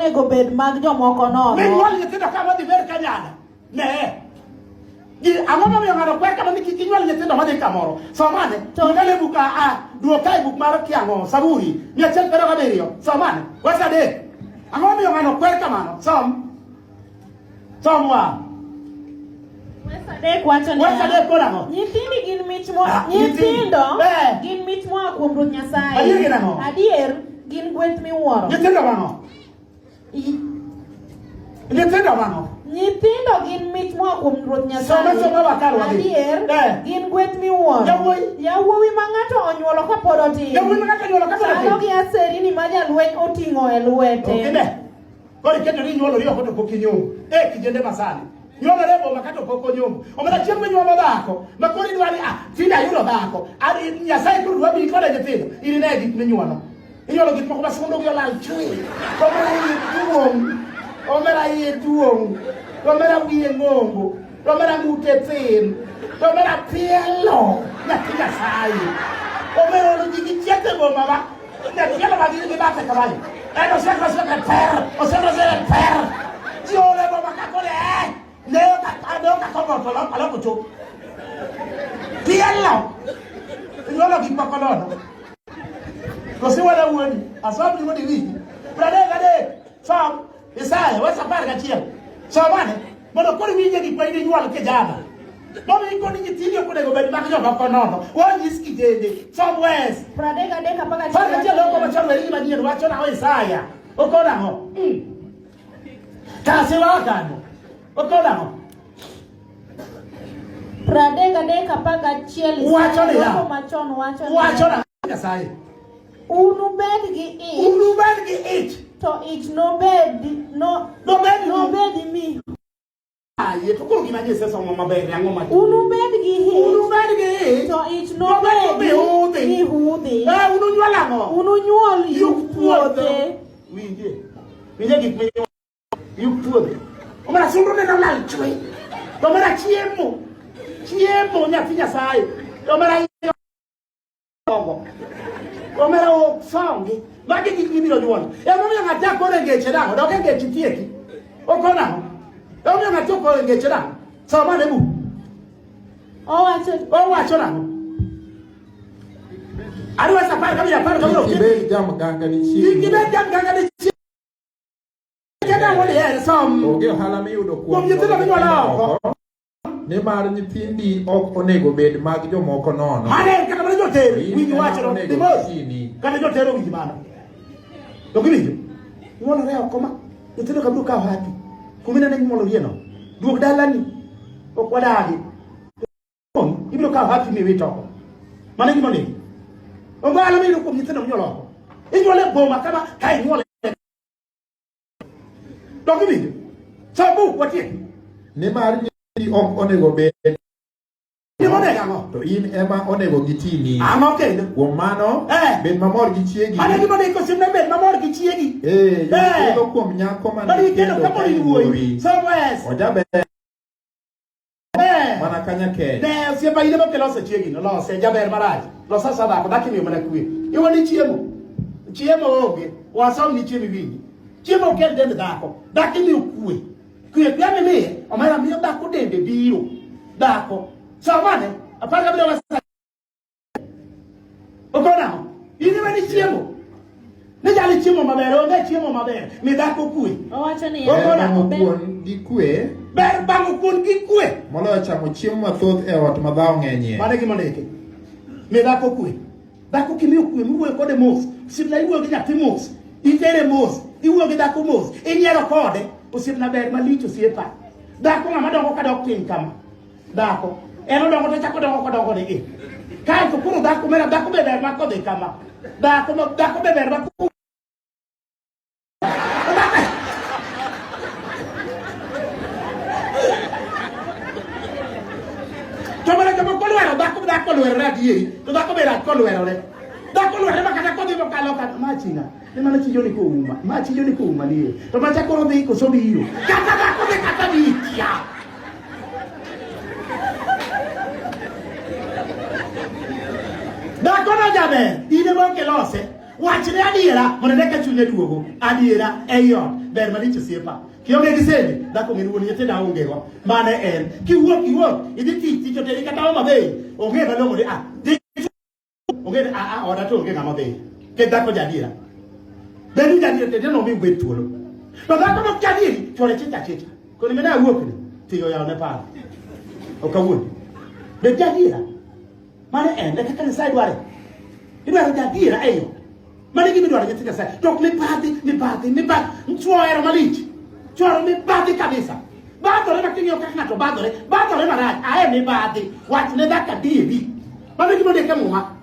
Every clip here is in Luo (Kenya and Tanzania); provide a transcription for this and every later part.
onego bed mag jomoko nono. Men wal nyithindo kama dhi ber kanyana. Ne. Ang'o momiyo ng'ato kwer kama kik inyuol nyithindo madhi kamoro. Somane. Ngale buka duoka e buk mar Kiang'o Saburi 127. Somane. Wesa de. Ang'o momiyo ng'ato kwer kamano. Somwa. Wesa de kwacho ne. Wesa de korang'o. Nyithindi gin mich mo. Nyithindo gin mich mo kuom Ruoth Nyasaye. Adier gin ang'o? Adier gin gweth miwuoro. Nyithindo mang'o? Nyithindo mang'o? Nyithindo gin mich mo kuom Ruoth Nyasaye. Soma wakarwa. Adier gin gweth miwuoro. Yawuowi ma ng'ato onyuolo kapod otin. Yawuowi ma ng'ato onyuolo kapod otin. Chalo gi aserini ma jalweny oting'o e lwete. Okay, koro iketo ni nyuolori oko to pok inyuom. Kijende masani. Nyuolore boma kato pok onyuom. Omena chieng' minyuomo dhako, ma koro idwani tinde ayudo dhako. Nyasaye koro dwa bi koda nyithindo. In ne gik minyuolo. Inyuolo gik moko ma sondo gi olal chui. Omera iye duong'. Omera wiye ng'ongo. Omera ng'ute thin. Omera pielo. Nyathi Nyasaye. Omera olo gi chiete boma ba. Nyathi ma gini gi bathe kamani. Osieko per. Jiole boma kakore leo katobo tolo aloko cho. Pielo. Inyuolo gik moko nono. Kosi wala wuoni. Asob ni modi wiki. Pradegade. Som. Isaya, wasa parga chiel. Somane, mondo koro winje gik ma inyuol kijana. Mondo ikoni nyithindo konego bed mag jomoko nono. Wanyis kijende. Somewhere. Pradegade kapaga chiel. Parga chiel loko machon weri manyien wacho na Isaya. Okona ho. Kasi wakano. Okona ho. Pradegade kapaga chiel. Wacho ni ya. Wacho na Nyasaye. Unu bed gi ich. To ich no bed mi. Ye to koro gima nyese somo maber ang'o ma. Unu bed gi ich. To ich no bed mi hudhi. Unu nyuol ang'o? Unu nyuol yuk puothe. Winje gik minyuol yuk puothe. Omera sundu ne lal chwe. Omera chiemo nyathi Nyasaye. Omera Omera o songi. Magi gik mibiro nyuol. Emomiyo ng'ato akore ngeche nang'o? Dok e ngeche tieki. Oko nang'o? Emomiyo ng'ato akore ngeche nang'o? Somane bu. Owacho nang'o? Adwa sapar kabila par kabilo. Kibed jam ganga ni chieng'. Kena woni som. Oge ohala miyudo Kuom nyithindo minyuolo oko. Nimar nyithindi ok onego bed mag jomoko nono. Mane kaka mana jotero. Winji wacho no. Kata jotero winji mana. Dokiwinjo? Nyuolore oko ma. Nyithindo kabiro kawo hapi. Kumina ne nyuolorie no. Duok dalani. Ok wadagi. Ibiro kawo hapi miwito oko. Mane gima negi. Ongala miyudo kuom nyithindo minyuolo oko. Inyuole boma kama ka inyuole. Dokiwinjo? Sabu watie. Nimar ok onego bed. To in ema onego gitini. Ang'o kendo? Kuom mano, bed mamor gi chiegi. Mane gima ne kosimne bed mamor gi chiegi. Kendo kuom nyako man kendo ka wuoyi. Ojaber. Mana kanya ke. Ne osiepa ine moke loso chiegi no lose jaber marach. Losa sadako daki miyo mana kwe. Iwo ni chiemo. Chiemo onge. Wasom ni chiemo winji. Chiemo okel dend dhako. Daki miyo kwe. Kwe kwe miye. Omera miyo dhako dende biro. Dhako. Somane, apaka bila wasa. Okona, ini wani chiemo. Ne jali chiemo maber, onge chiemo maber. Mi dhako kwe. Owacho ni kuon gi kwe. Ber bango kuon gi kwe. Moloyo chamo chiemo mathoth e ot ma dhao ng'enyie. Mane gima ndeke. Mi dhako kwe. Dhako kimiyo kwe, miwuoyo kode mos. Simna iwuoyo gi nyathi mos. Itere mos. Iwuoyo gi dhako mos. Inyiero kode. Osiepna ber malich osiepa. Dhako ng'ama dongo kadok tin kama. Dhako. Eno dongo to chako dongo ni. Kai ko kuro dhako mera dhako be ber ma kodhi kama. Dhako be ber ma ko. Tomara kama kolwero dhako lwero radieri. To dhako be rak kolwero re. Dhako lwero ma kata kodhi mo kalo kata machinga. Ni mana chijoni ko uma. Ma chijoni ko uma ni. To ma chako dhi ko so biro. Kata dhako be kata bitia. Dakono jabe, ine moke lose, wachne adiera, mondo neka chunye duogo, adiera, eyo, ber malich osiepa kionge gi sende dhako ng'en wuon nyithinda onge go mane en kiwuok idhi tich oteri kata oma bei onge malong'o ni onge oda to onge ng'ama bei ke dhako jadiera bedu jadiera tete no mi bet thuolo to dhako mok jadieri chore chicha koni mena wuok ni tiyo yaw ne par okawuon bet jadiera mane en de kaka Nyasaye dware idwaro jadiera eyo mane gimi dwaro nyathi Nyasaye tok ni badhi chuo ero malich chuo ni badhi kabisa badhore making'iyo kaka ng'ato badhore marach ae ni badhi wach ne dhaka dieri mane gima ndike muma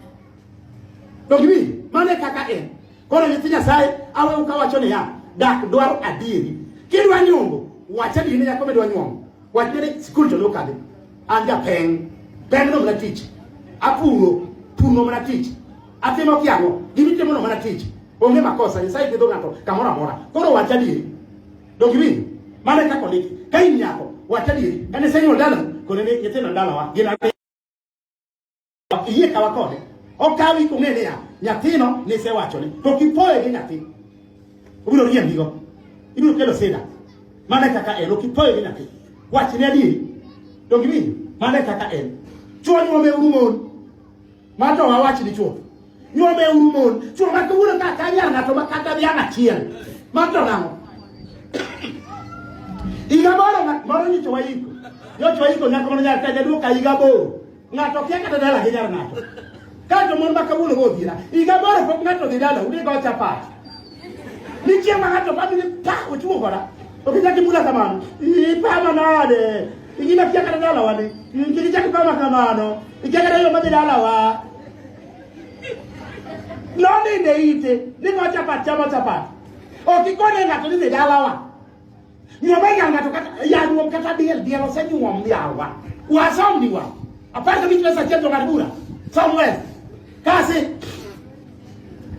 dog wi mane kaka en koro nyathi Nyasaye awe ukawacho ni ya dak dwaro adieri kidwa nyombo wacha ni nyako medwa nyombo wach ne skul to lokade anja peng no mna tich apuro no mna tich atimo kiango gimitimo no mna tich onge makosa Nyasaye pidho ng'ato kamora mora koro wacha dieri dog wi mane kako liki kai nyako wacha dieri kane senyo dala kone ne yeteno dala wa gina iye kawa kode okawi kong'ene ya nyathino ne se wacho ni to kipoe gi nyathi obiro riembigo ibiro kelo sida mane kaka en kipoe gi nyathi wach ne adieri dog wi mane kaka en chuo nyuome urumon mato wawach ni chuo nyuome urumon chuo makawuono kaka nyar ng'ato makata dhiang' achiel mato nang'o iga moro nyicho waiko nyako mana nyar kaja duka iga boro ng'ato kia kata dala gi nyar ng'ato kato mon makawuono godhira iga boro pok ng'ato dhi dala udigo chapat ni chieng' ma ng'ato pami ni pa ochuo koda okichaki mula kamano ipama nade igina kia kata dala wani kikichaki pama kamano ikia kata yo madhi dala wa noninde ite ni ngo chapat chamo chapat okikone ng'ato ni dhi dala wa nyuome ng'ato kata nyuom kata diel ose nyuom yawa wasom diwa apart kabich pesa cheto ng'at bura somewhere kasi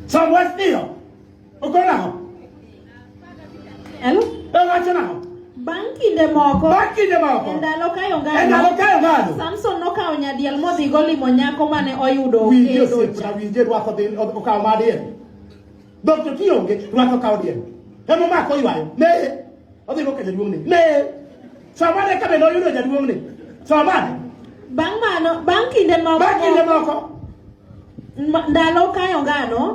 somewhere still okona ho elo wacho na ho Bankinde moko endalo kayo ngado Samson nokawo nyadiel modhi golimo nyako mane oyudo winje rwako dhi okawo madiel dokto kionge rwako kawo diel emo mako ywayo ne odhi go kele duong' ne samane ka bende oyudo jaduong' ne samane bankinde moko ndalo kayo ngano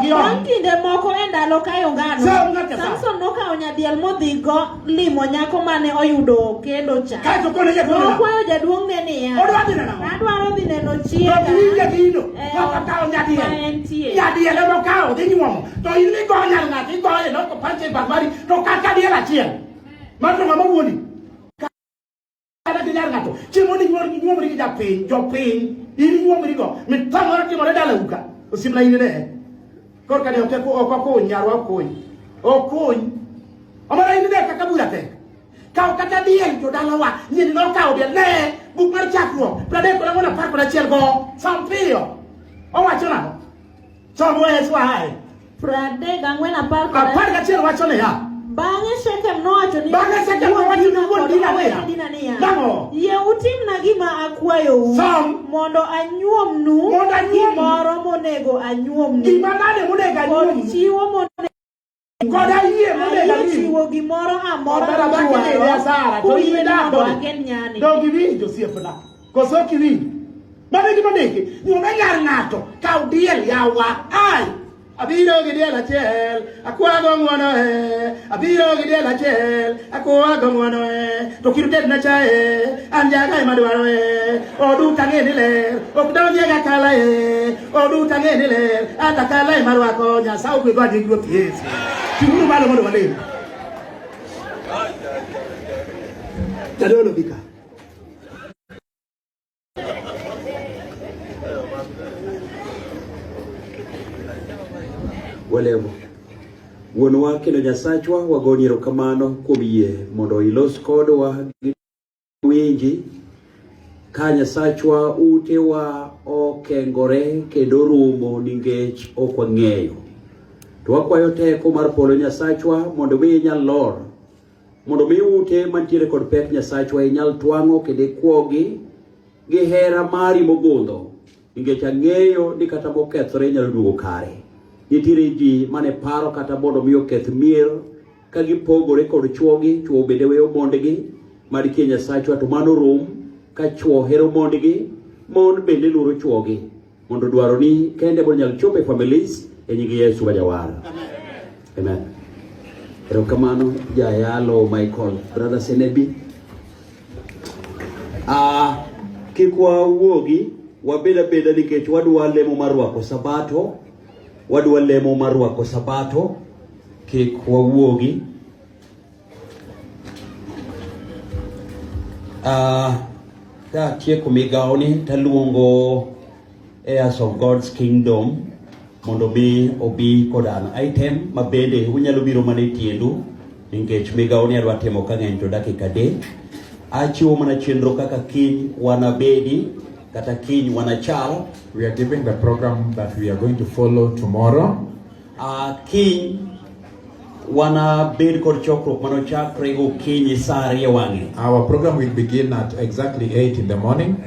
bankinde moko endalo kayo ngano Samson nokawo nyadiel modhi go limo nyako mane oyudo kendo cha nokwayo jaduong' ne niya adwaro dhi neno chiega nyadiel emokawo dhi nyuomo to in igo nyar ng'ato igoye loko panche bagmari to kaka diel achiel mato ng'ama wuoni kata gi nyar ng'ato chiemo ni nyuomri gi jopiny ini nyuomri go mitamore timore dala uka osimna ini ne korka ne okony nyarwa okony amara ini ne kaka bura te kaw kata diel to dala wa nyini no kaw diel ne buk mar chakruok prade ko ngona par ko achiel go sampio owacho nang'o somewhere why prade gang'wen apar gachiel wacho ne ya bang'e Shekem nowacho ni wuon dina niya yie utimna gima akwayou mondo anyuomnu gimoro monego anyuomnu kod chiwo chiwo gimoro amora mondo agen nyani dog iwinjo osiepna koso ok iwinjo mane gima ndiki nyuome nyar ng'ato kaw diel yawa ai abiro gi diel achiel akwago ng'wono abiro gi diel achiel akwago ng'wono to kiruted na chae an jaga ema dwaro oduta ng'e ni ler ok donje ga kala oduta ng'e ni ler ata kala ema rwako Nyasaye ogwedho adier ruoth Yesu ting'uru malo mondo walem Jadolo bika Walemo wuonwa kendo Nyasachwa wagoni erokamano kuom yie mondo ilos kodwa winji ka Nyasachwa utewa okengore kendo rumo ningech ok wang'eyo to wakwayo teko mar polo Nyasachwa mondo mi inyal lor mondo mi ute mantiere kod pek Nyasachwa inyal twang'o kendo ikwogi gi hera mari mogundho ningech ang'eyo ni kata mokethore inyalo duogo kare nitiere ji mane paro kata mondo mi oketh mier ka gipogore kod chuogi, chuo bende weyo mondgi mar kie Nyasachwa, to mano rum ka chuo hero mondgi, mon bende luoro chuogi, mondo dwaro ni kende mondo nyal chopo e families e nying Yesu Majawar. Amen. Erokamano Jayalo Michael, brother Senebi. Kikwa wuogi wabeda nikech wadwa lemo mar rwako sabato, kikwa wuogi. Ta tieko migaoni taluongo Heirs of God's Kingdom mondo bi obi kod an item mabende unyalo biro mane tiendu, nikech migaoni adwa timo ka ng'eny to dakika 3. Achiwo mana chenro kaka kiny wanabedi kata kiny wanachal. We are giving the program that we are going to follow tomorrow. Kiny wanabed kod chokruok mano chakre gokinyi saa 2 wang'e. Our program will begin at exactly 8 in the morning.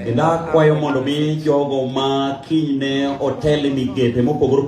Kwayo mondo mi jogo ma kiny ne hotel migepe mopogore